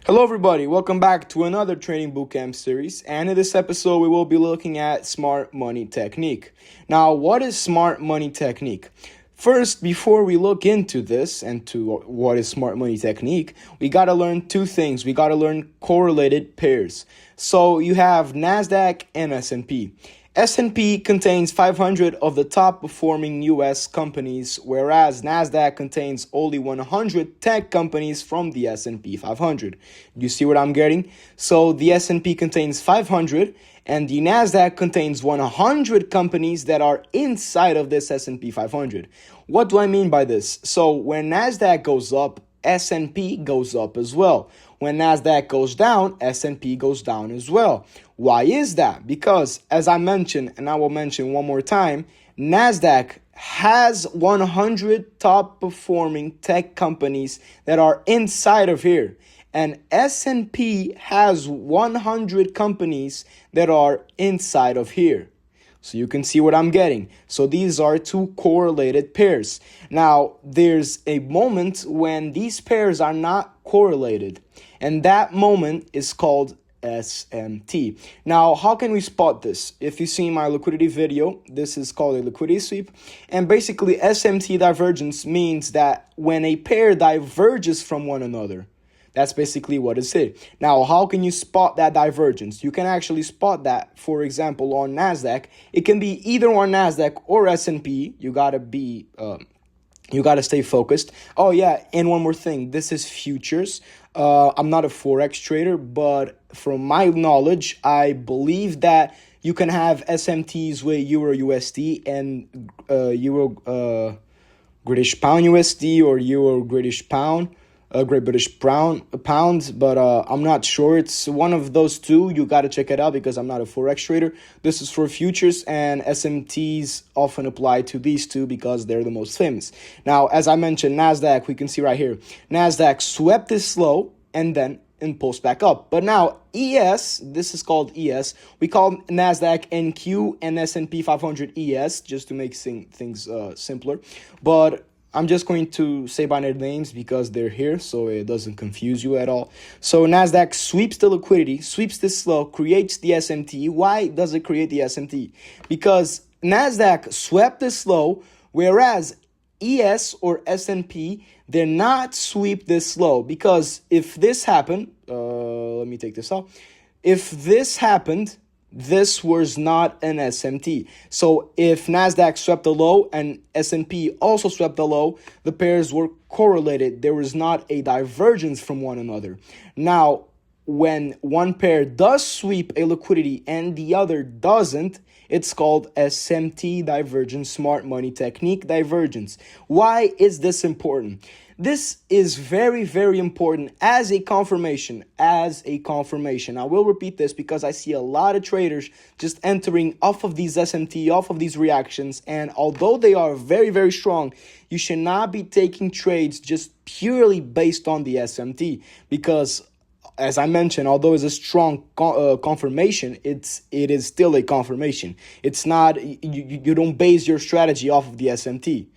Hello everybody, welcome back to another Trading Bootcamp series, and in this episode we will be looking at smart money technique. Now, what is smart money technique? First, before we look into this and to what is smart money technique, we got to learn two things. We got to learn correlated pairs. So you have NASDAQ and S&P. S&P contains 500 of the top performing US companies, whereas NASDAQ contains only 100 tech companies from the S&P 500. You see what I'm getting? So the S&P contains 500 and the NASDAQ contains 100 companies that are inside of this S&P 500. What do I mean by this? So when NASDAQ goes up, S&P goes up as well. When NASDAQ goes down, S&P goes down as well. Why is that? Because, as I mentioned, and I will mention one more time, NASDAQ has 100 top performing tech companies that are inside of here. And S&P has 100 companies that are inside of here. So you can see what I'm getting. So these are two correlated pairs. Now, there's a moment when these pairs are not correlated. And that moment is called SMT. Now, how can we spot this? If you see my liquidity video, this is called a liquidity sweep. And basically, SMT divergence means that when a pair diverges from one another, that's basically what it's it. Now, how can you spot that divergence? You can actually spot that, for example, on NASDAQ. It can be either on NASDAQ or S&P. You gotta stay focused. Oh yeah, and one more thing. This is futures. I'm not a forex trader, but from my knowledge, I believe that you can have SMTs with Euro USD and Euro British Pound USD or Euro British Pound. Great British pounds, but I'm not sure. It's one of those two. You got to check it out because I'm not a forex trader. This is for futures, and SMTs often apply to these two because they're the most famous. Now, as I mentioned, NASDAQ, we can see right here. NASDAQ swept this low and then impulse back up. But now ES, this is called ES. We call NASDAQ NQ and S&P 500 ES just to make things simpler. But I'm just going to say binary names because they're here, so it doesn't confuse you at all. So NASDAQ sweeps the liquidity, sweeps this low, creates the SMT. Why does it create the SMT? Because NASDAQ swept this low, whereas ES or S&P did not sweep this low. Because if this happened, let me take this out. If this happened, this was not an SMT. So if NASDAQ swept the low and S&P also swept the low, the pairs were correlated. There was not a divergence from one another. Now, when one pair does sweep a liquidity and the other doesn't, it's called SMT divergence, smart money technique divergence. Why is this important? This is very, very important as a confirmation, I will repeat this because I see a lot of traders just entering off of these SMT, off of these reactions. And although they are very, very strong, you should not be taking trades just purely based on the SMT because, as I mentioned, although it's a strong confirmation, it is still a confirmation. It's not, you don't base your strategy off of the SMT,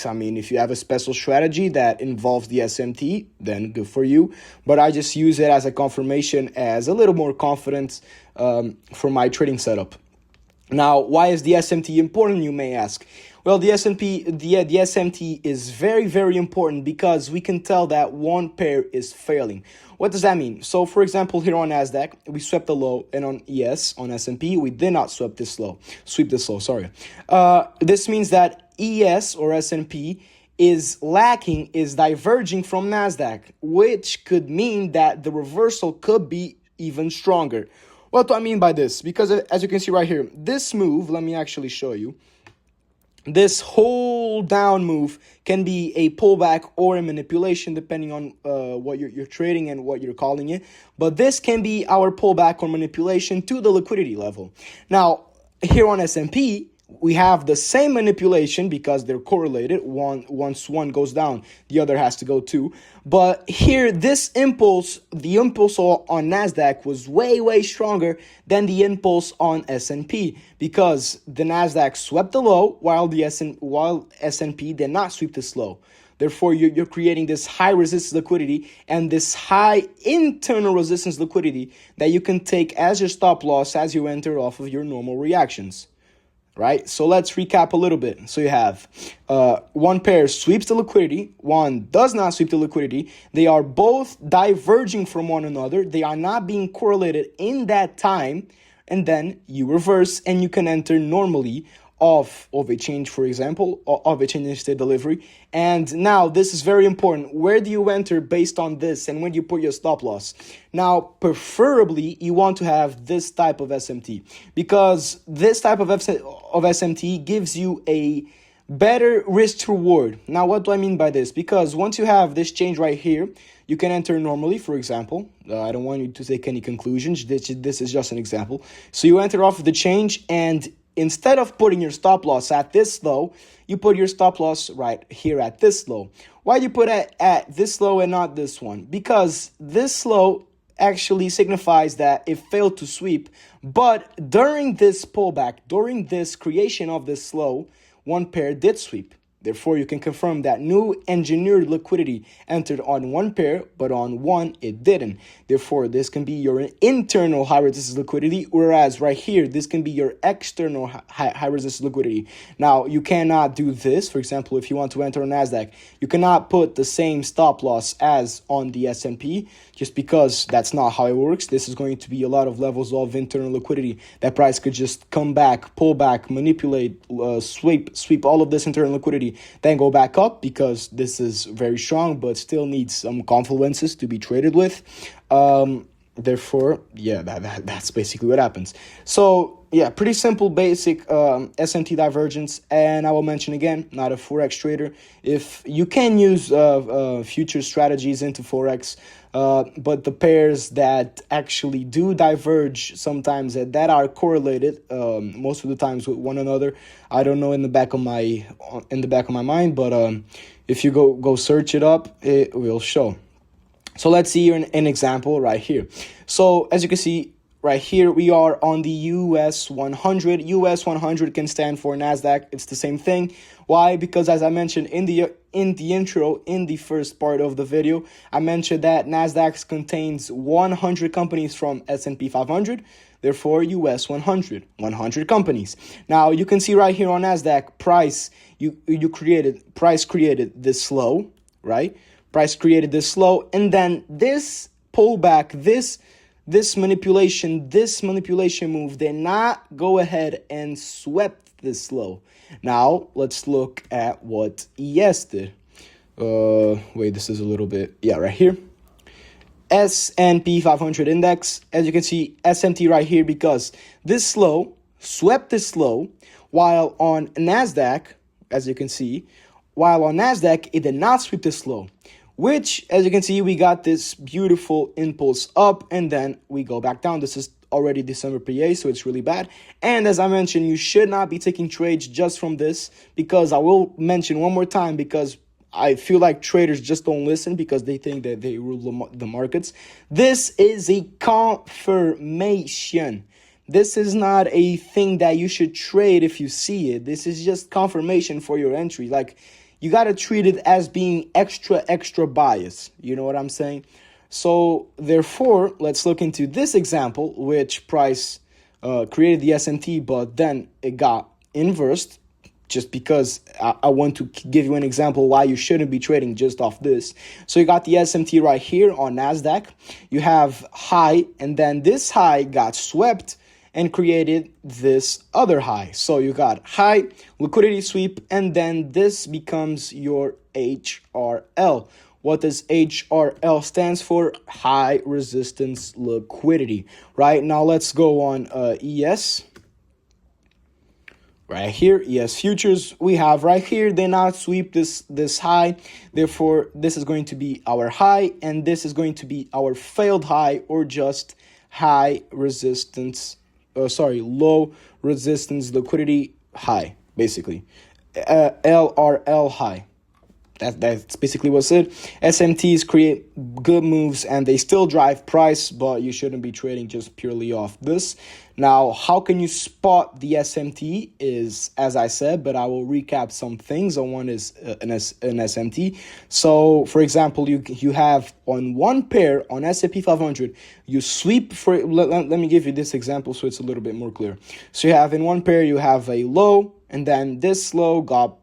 I mean, if you have a special strategy that involves the SMT, then good for you. But I just use it as a confirmation, as a little more confidence for my trading setup. Now, why is the SMT important, you may ask? Well, the SMT is very, very important because we can tell that one pair is failing. What does that mean? So, for example, here on NASDAQ, we swept the low, and on ES, on S&P, we did not sweep this low. This means that ES or S&P is diverging from NASDAQ, which could mean that the reversal could be even stronger. What do I mean by this? Because as you can see right here, this move, let me actually show you. This whole down move can be a pullback or a manipulation depending on what you're trading and what you're calling it. But this can be our pullback or manipulation to the liquidity level. Now, here on S&P, we have the same manipulation because they're correlated. Once one goes down, the other has to go too. But here, the impulse on NASDAQ was way, way stronger than the impulse on S&P because the NASDAQ swept the low while S&P did not sweep this low. Therefore, you're creating this high resistance liquidity and this high internal resistance liquidity that you can take as your stop loss as you enter off of your normal reactions. Right? So let's recap a little bit. So you have one pair sweeps the liquidity, one does not sweep the liquidity. They are both diverging from one another. They are not being correlated in that time. And then you reverse and you can enter normally off of a change, for example, of a change in state delivery. And now this is very important. Where do you enter based on this and when do you put your stop loss? Now, preferably, you want to have this type of SMT because this type of SMT gives you a better risk to reward. Now, what do I mean by this? Because once you have this change right here, you can enter normally, for example. I don't want you to take any conclusions. This is just an example. So you enter off of the change, and instead of putting your stop loss at this low, you put your stop loss right here at this low. Why do you put it at this low and not this one? Because this low actually signifies that it failed to sweep. But during this pullback, during this creation of this low, one pair did sweep. Therefore, you can confirm that new engineered liquidity entered on one pair, but on one it didn't. Therefore, this can be your internal high resistance liquidity, whereas right here, this can be your external high resistance liquidity. Now, you cannot do this. For example, if you want to enter on NASDAQ, you cannot put the same stop loss as on the S&P, just because that's not how it works. This is going to be a lot of levels of internal liquidity. That price could just come back, pull back, manipulate, sweep all of this internal liquidity, then go back up, because this is very strong but still needs some confluences to be traded with. Therefore, yeah, that's basically what happens. So yeah, pretty simple, basic SMT divergence. And I will mention again, not a Forex trader. If you can use future strategies into Forex, but the pairs that actually do diverge sometimes that are correlated, most of the times with one another. I don't know in the back of my mind, but if you go search it up, it will show. So let's see an example right here. So as you can see right here, we are on the US 100. US 100 can stand for NASDAQ. It's the same thing. Why? Because as I mentioned in the intro, in the first part of the video, I mentioned that NASDAQ contains 100 companies from S&P 500. Therefore, US 100 companies. Now you can see right here on NASDAQ, price created this low, right? Price created this low, and then this pullback, this manipulation move did not go ahead and swept this low. Now let's look at what ES did. Wait, this is a little bit, yeah, right here. S&P 500 index, as you can see, SMT right here, because this low swept this low, while on NASDAQ, as you can see, it did not sweep this low. Which, as you can see, we got this beautiful impulse up, and then we go back down. This is already December PA, so it's really bad. And as I mentioned, you should not be taking trades just from this, because I will mention one more time, because I feel like traders just don't listen because they think that they rule the markets. This is a confirmation. This is not a thing that you should trade if you see it. This is just confirmation for your entry. Like, you got to treat it as being extra bias. You know what I'm saying? So therefore, let's look into this example, which price created the SMT, but then it got inversed, just because I want to give you an example why you shouldn't be trading just off this. So you got the SMT right here on NASDAQ. You have high, and then this high got swept and created this other high. So you got high, liquidity sweep, and then this becomes your HRL. What does HRL stands for? High resistance liquidity. Right, now let's go on ES. Right here, ES futures, we have right here, they not sweep this high. Therefore, this is going to be our high, and this is going to be our failed high, or just high resistance, low resistance liquidity high, basically. LRL high. That's basically what's it. SMTs create good moves and they still drive price, but you shouldn't be trading just purely off this. Now, how can you spot the SMT is, as I said, but I will recap some things. On one is an SMT. So, for example, you have on one pair on S&P 500, you sweep for. Let me give you this example so it's a little bit more clear. So you have in one pair you have a low, and then this low got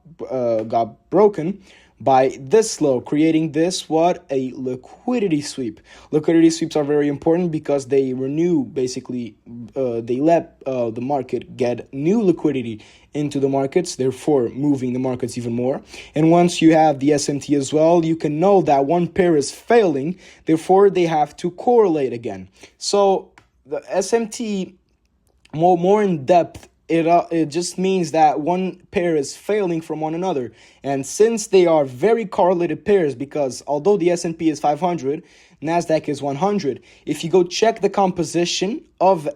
broken by this low, creating this a liquidity sweep. Liquidity sweeps are very important because they renew, basically they let the market get new liquidity into the markets, therefore moving the markets even more. And once you have the SMT as well, you can know that one pair is failing, therefore they have to correlate again. So the SMT, more in depth, it just means that one pair is failing from one another. And since they are very correlated pairs, because although the S&P is 500, NASDAQ is 100, if you go check the composition of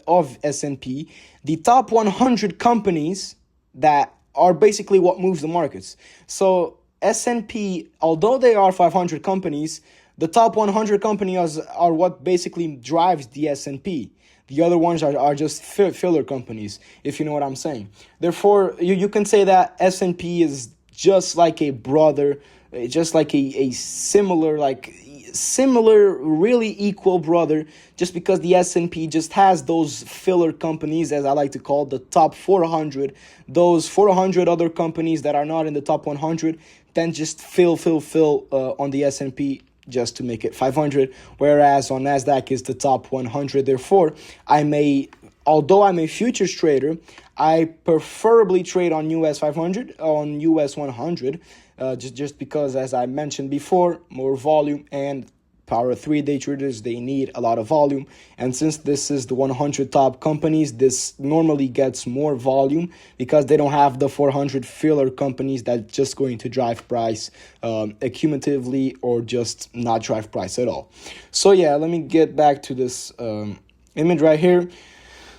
S&P, the top 100 companies that are basically what moves the markets. So S&P, although they are 500 companies, the top 100 companies are what basically drives the S&P. The other ones are just filler companies, if you know what I'm saying. Therefore, you can say that S&P is just like a brother, just like a similar, really equal brother, just because the S&P just has those filler companies, as I like to call the top 400, those 400 other companies that are not in the top 100, then just fill on the S&P just to make it 500, whereas on NASDAQ is the top 100. Therefore, although I'm a futures trader, I preferably trade on US 500, on US 100, just because, as I mentioned before, more volume, and power 3-day traders, they need a lot of volume. And since this is the 100 top companies, this normally gets more volume because they don't have the 400 filler companies that's just going to drive price accumulatively or just not drive price at all. So yeah, let me get back to this image right here.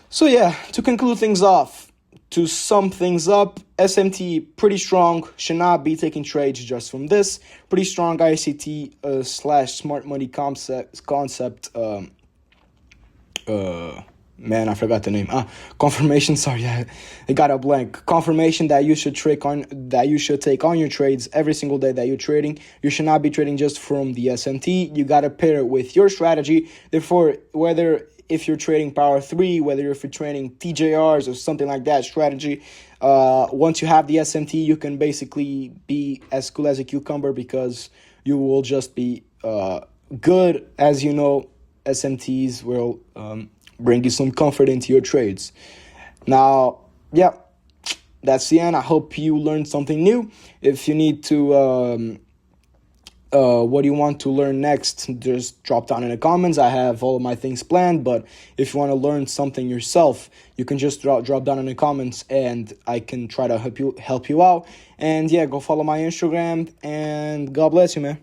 So yeah, to conclude things off, to sum things up, SMT pretty strong, should not be taking trades just from this. Pretty strong ICT / smart money concept. Man, I forgot the name. Confirmation. Sorry, I got a blank. Confirmation that you should take on your trades every single day that you're trading. You should not be trading just from the SMT. You gotta pair it with your strategy. Therefore, whether if you're trading power 3, whether if you're trading TJRs or something like that strategy, once you have the SMT, you can basically be as cool as a cucumber because you will just be good. As you know, SMTs will bring you some comfort into your trades. Now, yeah, that's the end. I hope you learned something new. If you need to what do you want to learn next, just drop down in the comments. I have all of my things planned, but if you want to learn something yourself, you can just drop down in the comments and I can try to help you out. And yeah, go follow my Instagram, and God bless you, man.